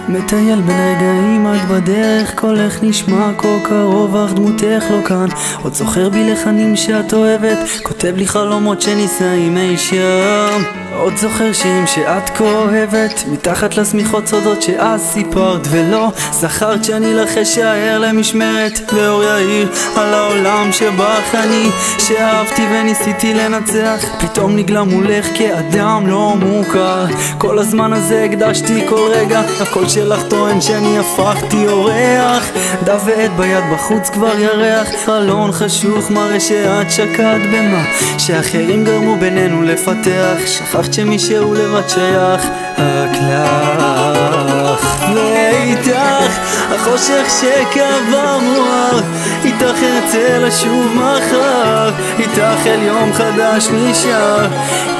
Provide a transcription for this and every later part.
מטייל בין רגעים את בדרך, קולך נשמע כה קרוב אך דמותך לא כאן. עוד זוכר בי לחנים שאת אוהבת, כותב לי חלומות שנישאים אי שם. עוד זוכר שירים שאת כה אוהבת, מתחת לשמיכות סודות שאז סיפרת ולא זכרת שאני לך אשאר למשמרת. ואור יאיר על העולם שבך אני, שאהבתי וניסיתי לנצח, פתאום נגלה מולך כאדם לא מוכר. כל הזמן הזה הקדשתי כל רגע, הקול שלך טוען שאני הפכתי אורח. דף ועט ביד בחוץ כבר ירח, חלון חשוך מראה שאת שקעת במה שאחרים גרמו בינינו לפתח. שכחת שמישהו לבד שייך רק לך, ואיתך החושך שקבע מואר, איתך ארצה לשוב מחר, איתך אל יום חדש נשאר,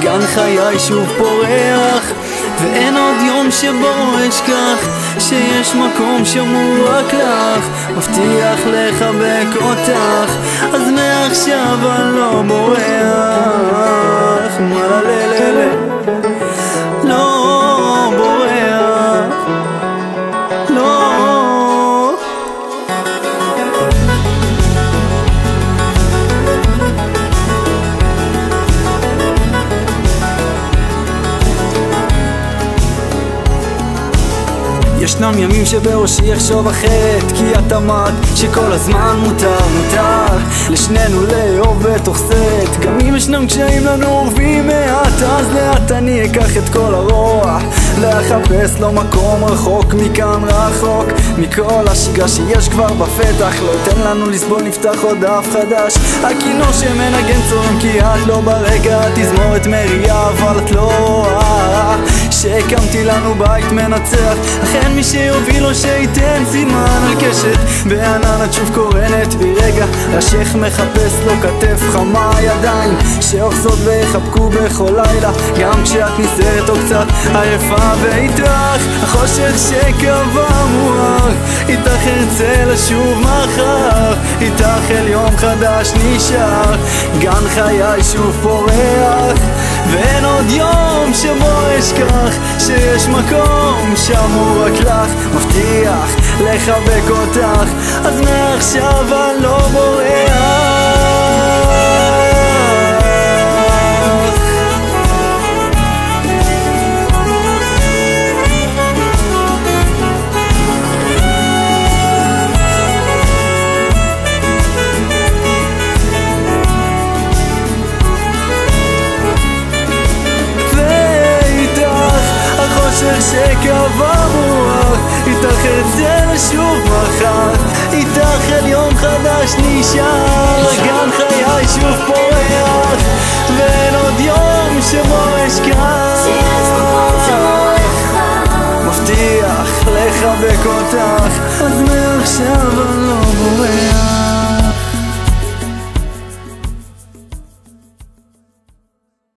גן חיי שוב פורח. ואין עוד יום שבו אשכח שיש מקום שמור רק לך, מבטיח לחבק אותך, אז מעכשיו אני לא בורח. מללללה לא בורח, לא. ישנם ימים שבראשי יחשוב אחרת, כי את אמרת שכל הזמן מותר לשנינו לאהוב בתוך סרט. גם אם ישנם קשיים לנו אורבים מעט, אז לאט אני אקח את כל הרוע לחפש לו מקום רחוק מכאן, רחוק מכל השגרה שיש כבר בפתח. לא אתן לנו לסבול, נפתח עוד דף חדש, הכינור שמנגן צורם כי את לא ברגע, תזמורת מריעה אבל את לא שהקמתי לנו בית מנצח. אכן מי שיוביל לו שייתן סימן על קשת, בענן את שוב קורנת ברגע, ראשך מחפש לו כתף חמה, ידיים שאוחזות ויחבקו בכל לילה, גם כשאת נסערת או קצת עייפה. ואיתך החושך שקבע מואר, איתך ארצה לשוב מחר, איתך אל יום חדש נשאר, גן חיי שוב פורח. ואין עוד יום שבו אשכח שיש מקום שמור רק לך, מבטיח לחבק אותך, אז מעכשיו אני לא בורח. שקבע מואר, איתך ארצה לשוב מחר, איתך אל יום חדש נשאר, גן חיי שוב פורח. ואין עוד יום שבו אשכח מבטיח לחבק אותך, אז מעכשיו אני לא בורח.